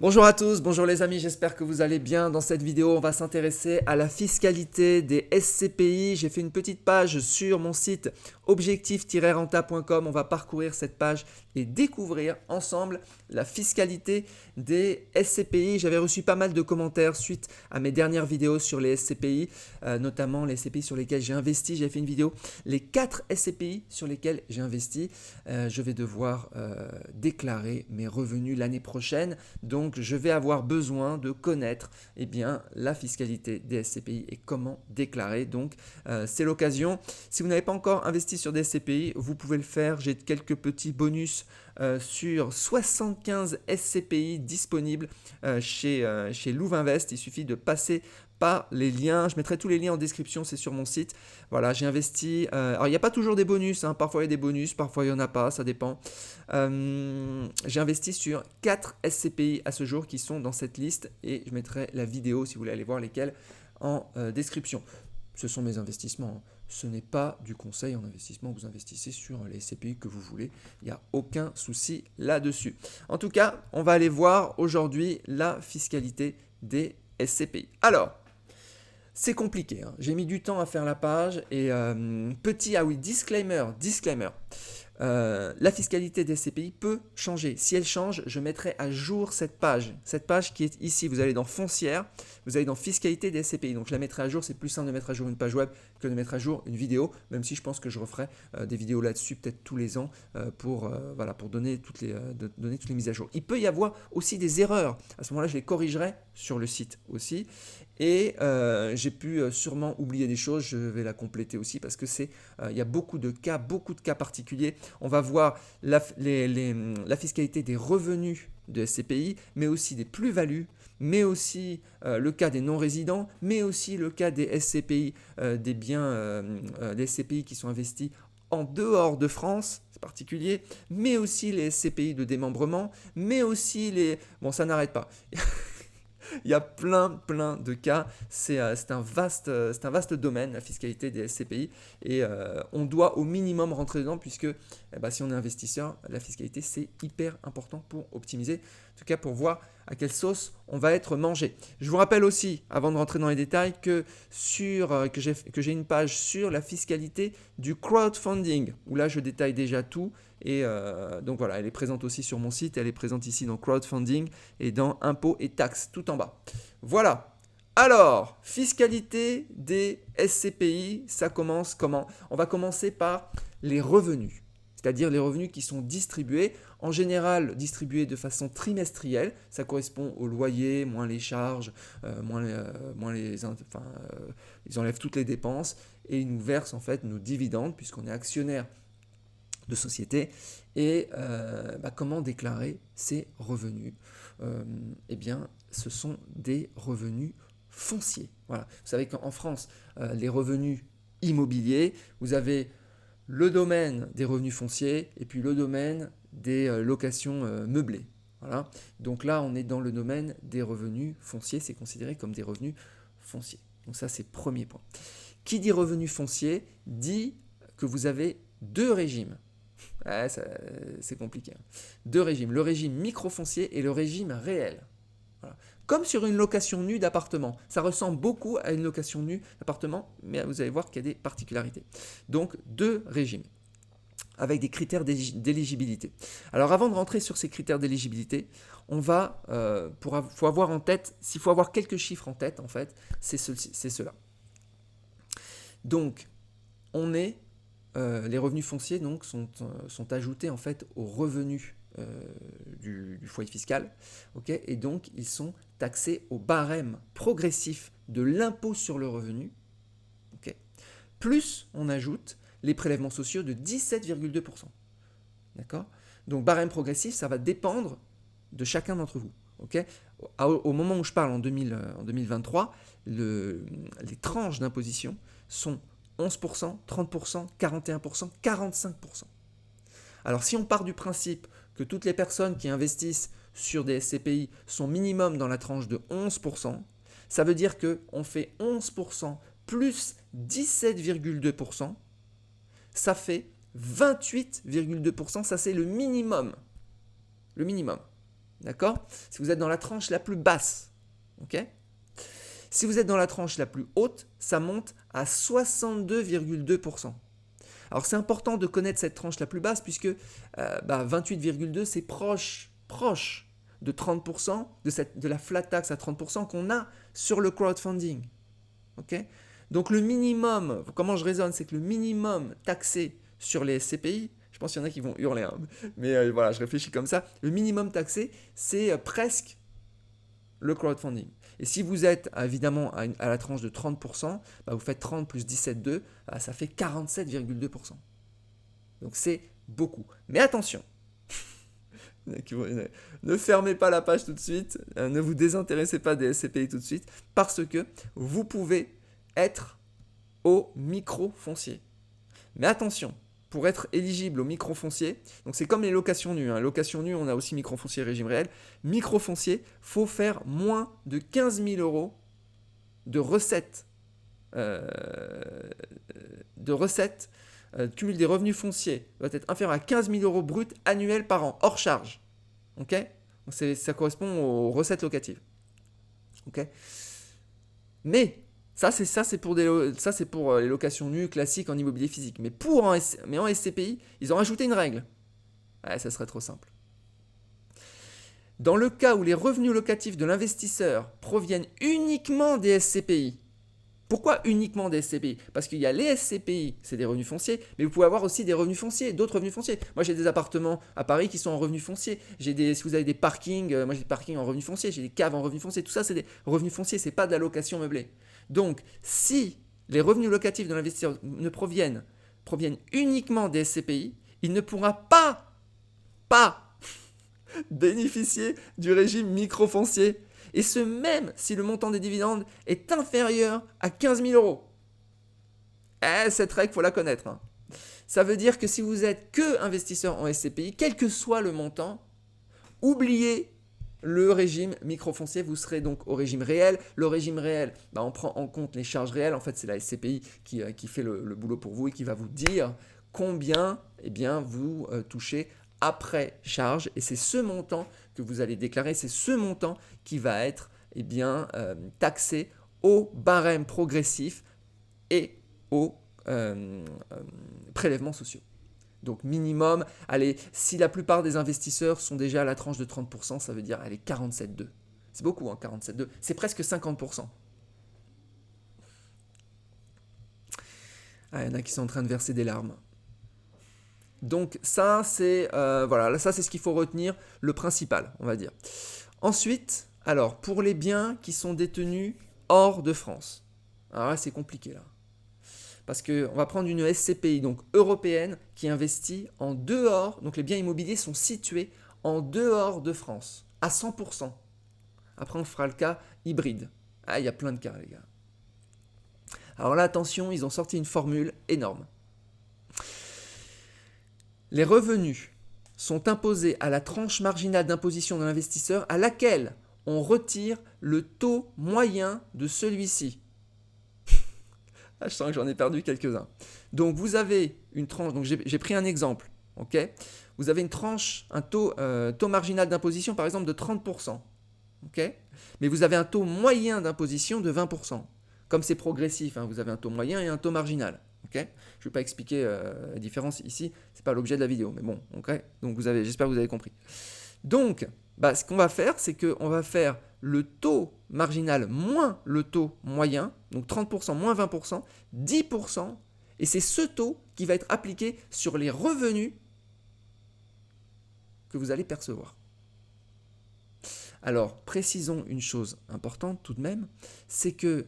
Bonjour à tous, bonjour les amis, j'espère que vous allez bien. Dans cette vidéo, on va s'intéresser à la fiscalité des SCPI. J'ai fait une petite page sur mon site objectif-renta.com. On va parcourir cette page et découvrir ensemble la fiscalité des SCPI. J'avais reçu pas mal de commentaires suite à mes dernières vidéos sur les SCPI, notamment les SCPI sur lesquels j'ai investi. J'ai fait une vidéo, les 4 SCPI sur lesquels j'ai investi. Je vais devoir déclarer mes revenus l'année prochaine. Donc, je vais avoir besoin de connaître la fiscalité des SCPI et comment déclarer. Donc, c'est l'occasion. Si vous n'avez pas encore investi sur des SCPI, vous pouvez le faire. J'ai quelques petits bonus sur 75 SCPI disponibles chez Louvainvest. Il suffit de passer par les liens. Je mettrai tous les liens en description, c'est sur mon site. Voilà, j'ai investi. Alors, il n'y a pas toujours des bonus, hein. Parfois il y a des bonus, parfois il n'y en a pas, ça dépend. J'ai investi sur 4 SCPI à ce jour qui sont dans cette liste et je mettrai la vidéo si vous voulez aller voir lesquels en description. Ce sont mes investissements. Ce n'est pas du conseil en investissement. Vous investissez sur les SCPI que vous voulez. Il n'y a aucun souci là-dessus. En tout cas, on va aller voir aujourd'hui la fiscalité des SCPI. Alors, c'est compliqué, hein. J'ai mis du temps à faire la page et disclaimer. La fiscalité des SCPI peut changer. Si elle change, je mettrai à jour cette page. Cette page qui est ici, vous allez dans foncière, vous allez dans fiscalité des SCPI. Donc je la mettrai à jour, c'est plus simple de mettre à jour une page web que de mettre à jour une vidéo, même si je pense que je referai des vidéos là-dessus peut-être tous les ans pour donner toutes les mises à jour. Il peut y avoir aussi des erreurs. À ce moment-là, je les corrigerai sur le site aussi. Et j'ai pu sûrement oublier des choses, je vais la compléter aussi parce que il y a beaucoup de cas particuliers. On va voir la fiscalité des revenus de SCPI, mais aussi des plus-values, mais aussi le cas des non-résidents, mais aussi le cas des SCPI, des SCPI qui sont investis en dehors de France, c'est particulier, mais aussi les SCPI de démembrement, mais aussi les... Bon, ça n'arrête pas. Il y a plein de cas. C'est un vaste domaine, la fiscalité des SCPI. Et on doit au minimum rentrer dedans puisque si on est investisseur, la fiscalité, c'est hyper important pour optimiser. En tout cas, pour voir à quelle sauce on va être mangé. Je vous rappelle aussi, avant de rentrer dans les détails, que j'ai une page sur la fiscalité du crowdfunding, où là, je détaille déjà tout. Et donc voilà, elle est présente aussi sur mon site, elle est présente ici dans crowdfunding et dans impôts et taxes, tout en bas. Voilà. Alors, fiscalité des SCPI, ça commence comment? On va commencer par les revenus, c'est-à-dire les revenus qui sont distribués, en général distribués de façon trimestrielle. Ça correspond au loyer, moins les charges, ils enlèvent toutes les dépenses et ils nous versent en fait nos dividendes puisqu'on est actionnaire de société. Et comment déclarer ces revenus? Ce sont des revenus fonciers. Voilà. Vous savez qu'en France, les revenus immobiliers, vous avez le domaine des revenus fonciers et puis le domaine des locations meublées. Voilà. Donc là, on est dans le domaine des revenus fonciers, c'est considéré comme des revenus fonciers. Donc ça, c'est le premier point. Qui dit revenus fonciers dit que vous avez deux régimes. Ouais, c'est compliqué. Deux régimes, le régime microfoncier et le régime réel. Voilà. Comme sur une location nue d'appartement. Ça ressemble beaucoup à une location nue d'appartement, mais vous allez voir qu'il y a des particularités. Donc, deux régimes, avec des critères d'éligibilité. Alors, avant de rentrer sur ces critères d'éligibilité, faut avoir en tête, s'il faut avoir quelques chiffres en tête, en fait, c'est cela. Donc, les revenus fonciers donc, sont ajoutés en fait aux revenus du foyer fiscal, okay, et donc ils sont taxés au barème progressif de l'impôt sur le revenu, okay, plus on ajoute les prélèvements sociaux de 17,2%. D'accord ? Donc barème progressif, ça va dépendre de chacun d'entre vous. Okay, au moment où je parle en 2023, les tranches d'imposition sont 11%, 30%, 41%, 45%. Alors si on part du principe que toutes les personnes qui investissent sur des SCPI sont minimum dans la tranche de 11%, ça veut dire qu'on fait 11% plus 17,2%, ça fait 28,2%, ça c'est le minimum. Le minimum. D'accord? Si vous êtes dans la tranche la plus basse. Ok? Si vous êtes dans la tranche la plus haute, ça monte à 62,2%. Alors c'est important de connaître cette tranche la plus basse puisque 28,2 c'est proche de 30%, de la flat tax à 30% qu'on a sur le crowdfunding. Okay, donc le minimum, comment je raisonne, c'est que le minimum taxé sur les SCPI, je pense qu'il y en a qui vont hurler, hein, mais voilà, je réfléchis comme ça, le minimum taxé, c'est presque le crowdfunding. Et si vous êtes évidemment à la tranche de 30%, vous faites 30 plus 17,2, ça fait 47,2%. Donc c'est beaucoup. Mais attention, ne fermez pas la page tout de suite, ne vous désintéressez pas des SCPI tout de suite, parce que vous pouvez être au micro-foncier. Mais attention, pour être éligible au micro-foncier, donc c'est comme les locations nues. Location nue, on a aussi micro-foncier régime réel. Micro-foncier, il faut faire moins de 15 000 euros de recettes, cumul des revenus fonciers doit être inférieur à 15 000 euros bruts annuels par an, hors charge. Ok? Donc ça correspond aux recettes locatives. Ok? Mais ça c'est pour les locations nues classiques en immobilier physique. Mais en SCPI, ils ont rajouté une règle. Ouais, ça serait trop simple. Dans le cas où les revenus locatifs de l'investisseur proviennent uniquement des SCPI, pourquoi uniquement des SCPI? Parce qu'il y a les SCPI, c'est des revenus fonciers, mais vous pouvez avoir aussi des revenus fonciers, d'autres revenus fonciers. Moi, j'ai des appartements à Paris qui sont en revenus fonciers. Si vous avez des parkings, moi j'ai des parkings en revenus fonciers, j'ai des caves en revenus fonciers. Tout ça, c'est des revenus fonciers, c'est pas de la location meublée. Donc, si les revenus locatifs de l'investisseur proviennent uniquement des SCPI, il ne pourra pas bénéficier du régime micro-foncier. Et ce même si le montant des dividendes est inférieur à 15 000 euros. Cette règle, il faut la connaître. Hein. Ça veut dire que si vous êtes que investisseur en SCPI, quel que soit le montant, oubliez le régime micro-foncier, vous serez donc au régime réel. Le régime réel, on prend en compte les charges réelles. En fait, c'est la SCPI qui fait le boulot pour vous et qui va vous dire combien vous touchez après charge. Et c'est ce montant que vous allez déclarer, c'est ce montant qui va être taxé au barème progressif et aux prélèvements sociaux. Donc minimum, allez, si la plupart des investisseurs sont déjà à la tranche de 30%, ça veut dire, allez, 47,2. C'est beaucoup, 47,2. C'est presque 50%. Il y en a qui sont en train de verser des larmes. Donc ça, c'est ça, c'est ce qu'il faut retenir, le principal, on va dire. Ensuite, alors, pour les biens qui sont détenus hors de France. Alors là, c'est compliqué, là. Parce qu'on va prendre une SCPI, donc européenne, qui investit en dehors, donc les biens immobiliers sont situés en dehors de France, à 100%. Après, on fera le cas hybride. Il y a plein de cas, les gars. Alors là, attention, ils ont sorti une formule énorme. Les revenus sont imposés à la tranche marginale d'imposition de l'investisseur à laquelle on retire le taux moyen de celui-ci. Je sens que j'en ai perdu quelques-uns. Donc vous avez une tranche, donc j'ai pris un exemple, ok? Vous avez une tranche, un taux marginal d'imposition par exemple de 30%, ok? Mais vous avez un taux moyen d'imposition de 20%. Comme c'est progressif, vous avez un taux moyen et un taux marginal. Okay, je ne vais pas expliquer la différence ici, ce n'est pas l'objet de la vidéo, mais bon, okay, donc j'espère que vous avez compris. Donc, ce qu'on va faire, c'est qu'on va faire le taux marginal moins le taux moyen, donc 30% moins 20%, 10%, et c'est ce taux qui va être appliqué sur les revenus que vous allez percevoir. Alors, précisons une chose importante tout de même, c'est que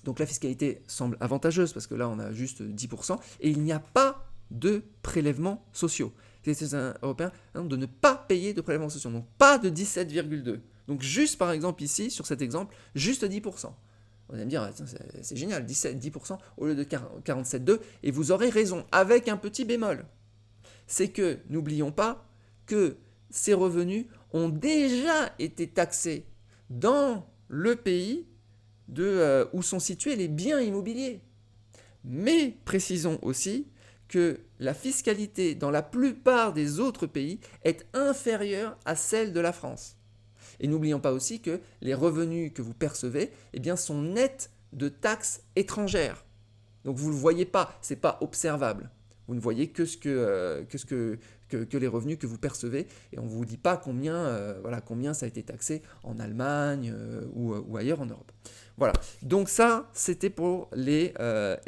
donc la fiscalité semble avantageuse parce que là on a juste 10% et il n'y a pas de prélèvements sociaux. Les citoyens européens de ne pas payer de prélèvements sociaux, donc pas de 17,2. Donc juste par exemple ici, sur cet exemple, juste 10%. Vous allez me dire, c'est génial, 10% au lieu de 47,2 et vous aurez raison, avec un petit bémol. C'est que, n'oublions pas que ces revenus ont déjà été taxés dans le pays où sont situés les biens immobiliers. Mais précisons aussi que la fiscalité dans la plupart des autres pays est inférieure à celle de la France. Et n'oublions pas aussi que les revenus que vous percevez eh bien, sont nets de taxes étrangères. Donc vous ne le voyez pas, ce n'est pas observable. Vous ne voyez que les revenus que vous percevez et on ne vous dit pas combien ça a été taxé en Allemagne ou ailleurs en Europe. Voilà, donc ça c'était pour les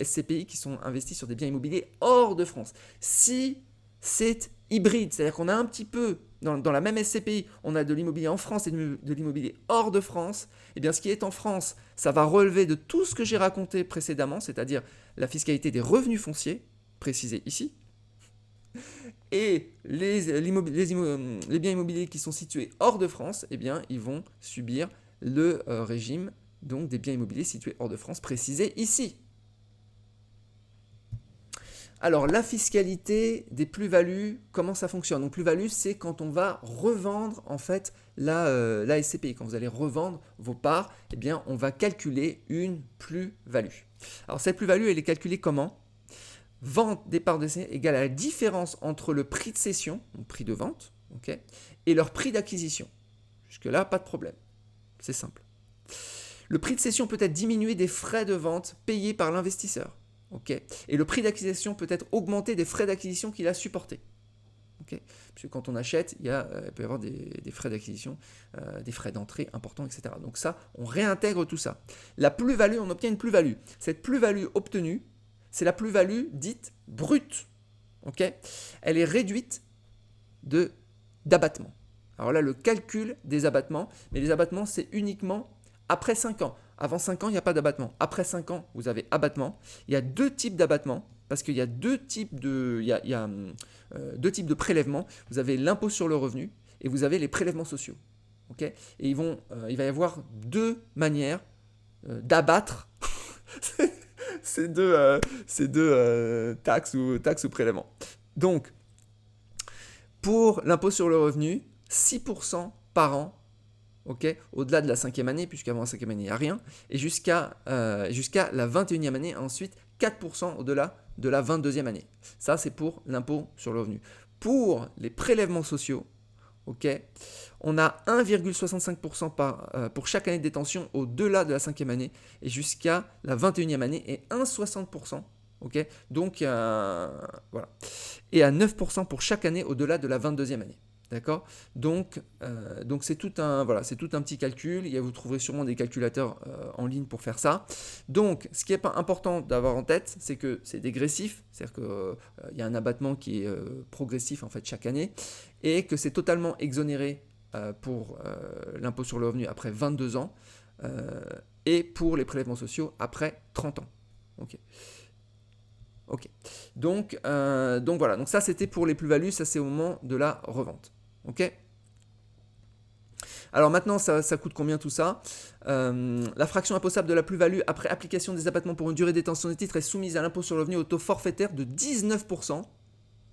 SCPI qui sont investis sur des biens immobiliers hors de France. Si c'est hybride, c'est-à-dire qu'on a un petit peu, dans la même SCPI, on a de l'immobilier en France et de l'immobilier hors de France, eh bien ce qui est en France, ça va relever de tout ce que j'ai raconté précédemment, c'est-à-dire la fiscalité des revenus fonciers, précisé ici, et les biens immobiliers qui sont situés hors de France, eh bien ils vont subir le régime donc des biens immobiliers situés hors de France, précisé ici. Alors, la fiscalité des plus-values, comment ça fonctionne? Donc, plus-value, c'est quand on va revendre, en fait, la SCPI. Quand vous allez revendre vos parts, eh bien, on va calculer une plus-value. Alors, cette plus-value, elle est calculée comment? Vente des parts de SCPI égale à la différence entre le prix de cession, donc prix de vente, okay, et leur prix d'acquisition. Jusque-là, pas de problème. C'est simple. Le prix de cession peut être diminué des frais de vente payés par l'investisseur. Okay. Et le prix d'acquisition peut être augmenté des frais d'acquisition qu'il a supportés. Okay. Parce que quand on achète, il peut y avoir des frais d'acquisition, des frais d'entrée importants, etc. Donc ça, on réintègre tout ça. La plus-value, on obtient une plus-value. Cette plus-value obtenue, c'est la plus-value dite brute. Okay. Elle est réduite d'abattement. Alors là, le calcul des abattements, mais les abattements, c'est uniquement après 5 ans. Avant 5 ans, il n'y a pas d'abattement. Après 5 ans, vous avez abattement. Il y a deux types d'abattement, parce qu'il y a deux types de prélèvements. Vous avez l'impôt sur le revenu et vous avez les prélèvements sociaux. Okay, et il va y avoir deux manières d'abattre ces deux taxes ou prélèvements. Donc, pour l'impôt sur le revenu, 6% par an. Okay, au-delà de la 5e année, puisqu'avant la 5e année, il n'y a rien, et jusqu'à la 21e année, ensuite 4% au-delà de la 22e année. Ça, c'est pour l'impôt sur le revenu. Pour les prélèvements sociaux, okay, on a 1,65% pour chaque année de détention au-delà de la 5e année, et jusqu'à la 21e année, et 1,60%. Okay, donc, voilà. Et à 9% pour chaque année au-delà de la 22e année. D'accord, donc c'est tout un petit calcul. Vous trouverez sûrement des calculateurs en ligne pour faire ça. Donc, ce qui est important d'avoir en tête, c'est que c'est dégressif, c'est-à-dire qu'il y a un abattement qui est progressif en fait chaque année, et que c'est totalement exonéré pour l'impôt sur le revenu après 22 ans et pour les prélèvements sociaux après 30 ans. Ok. Donc voilà. Donc ça c'était pour les plus-values. Ça c'est au moment de la revente. Ok. Alors maintenant, ça coûte combien tout ça? La fraction imposable de la plus-value après application des abattements pour une durée de détention des titres est soumise à l'impôt sur le revenu au taux forfaitaire de 19%.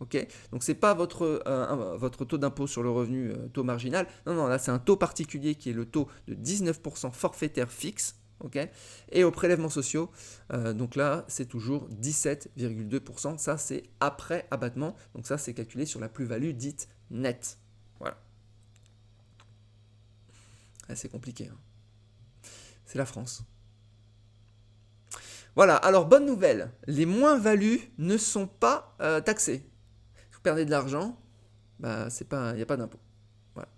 Okay, donc ce n'est pas votre taux d'impôt sur le revenu, taux marginal. Non, là c'est un taux particulier qui est le taux de 19% forfaitaire fixe. Okay, et aux prélèvements sociaux, donc là c'est toujours 17,2%. Ça c'est après abattement. Donc ça c'est calculé sur la plus-value dite nette. Voilà. C'est compliqué. Hein. C'est la France. Voilà, alors bonne nouvelle, les moins-values ne sont pas taxées. Si vous perdez de l'argent, bah, il n'y a pas d'impôt. Voilà.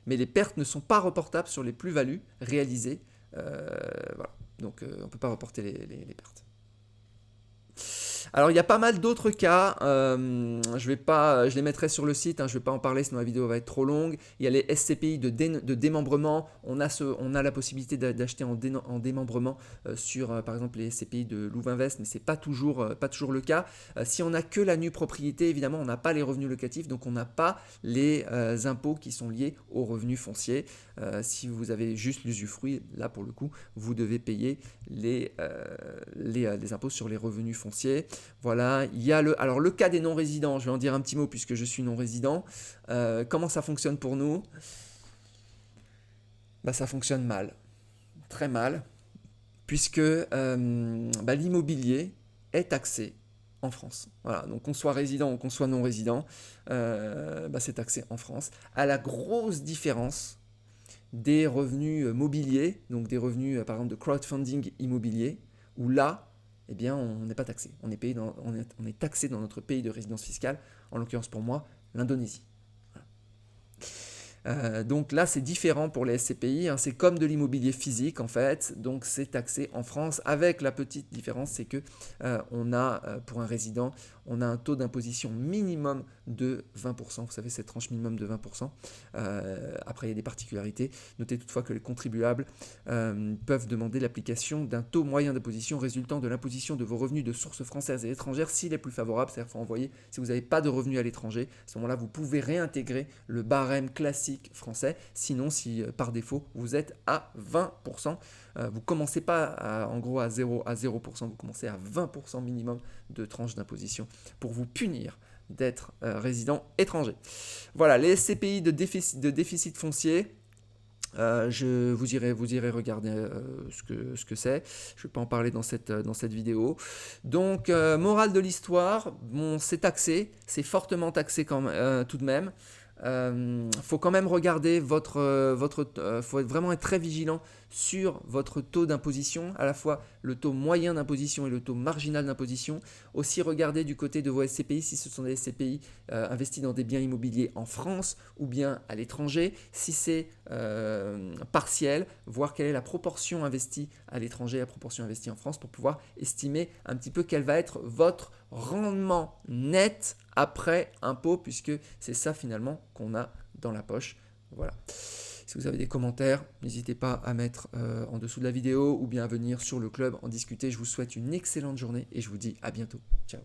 Mais les pertes ne sont pas reportables sur les plus-values réalisées. Voilà. Donc on ne peut pas reporter les pertes. Alors il y a pas mal d'autres cas, je les mettrai sur le site, hein, je ne vais pas en parler sinon la vidéo va être trop longue. Il y a les SCPI de démembrement, on a la possibilité d'acheter en démembrement sur par exemple les SCPI de Louvainvest, mais ce n'est pas toujours le cas. Si on n'a que la nue propriété, évidemment on n'a pas les revenus locatifs, donc on n'a pas les impôts qui sont liés aux revenus fonciers. Si vous avez juste l'usufruit, là pour le coup, vous devez payer les impôts sur les revenus fonciers. Voilà, il y a le cas des non-résidents, je vais en dire un petit mot puisque je suis non-résident. Comment ça fonctionne pour nous? Bah, ça fonctionne mal, très mal, puisque l'immobilier est taxé en France. Voilà, donc qu'on soit résident ou qu'on soit non résident, c'est taxé en France. À la grosse différence des revenus mobiliers, donc des revenus par exemple de crowdfunding immobilier, où là, eh bien, on n'est pas taxé. On est taxé dans notre pays de résidence fiscale, en l'occurrence pour moi, l'Indonésie. Donc là, c'est différent pour les SCPI, hein, c'est comme de l'immobilier physique en fait, donc c'est taxé en France avec la petite différence, c'est que on a, pour un résident, on a un taux d'imposition minimum de 20%, vous savez cette tranche minimum de 20%. Après, il y a des particularités. Notez toutefois que les contribuables peuvent demander l'application d'un taux moyen d'imposition résultant de l'imposition de vos revenus de sources françaises et étrangères s'il est plus favorable, c'est-à-dire qu'il faut envoyer, si vous n'avez pas de revenus à l'étranger, à ce moment-là, vous pouvez réintégrer le barème classique français. Sinon, si par défaut, vous êtes à 20%, vous ne commencez pas en gros à 0%, vous commencez à 20% minimum de tranche d'imposition pour vous punir d'être résident étranger. Voilà, les SCPI de déficit foncier. Vous irez regarder ce que c'est. Je ne vais pas en parler dans cette vidéo. Donc, morale de l'histoire, bon, c'est taxé, c'est fortement taxé tout de même. Faut quand même regarder faut vraiment être très vigilant sur votre taux d'imposition, à la fois le taux moyen d'imposition et le taux marginal d'imposition. Aussi regarder du côté de vos SCPI si ce sont des SCPI investis dans des biens immobiliers en France ou bien à l'étranger. Si c'est partiel, voir quelle est la proportion investie à l'étranger, la proportion investie en France pour pouvoir estimer un petit peu quel va être votre rendement net après impôt, puisque c'est ça finalement qu'on a dans la poche. Voilà. Si vous avez des commentaires, n'hésitez pas à mettre en dessous de la vidéo ou bien à venir sur le club en discuter. Je vous souhaite une excellente journée et je vous dis à bientôt. Ciao.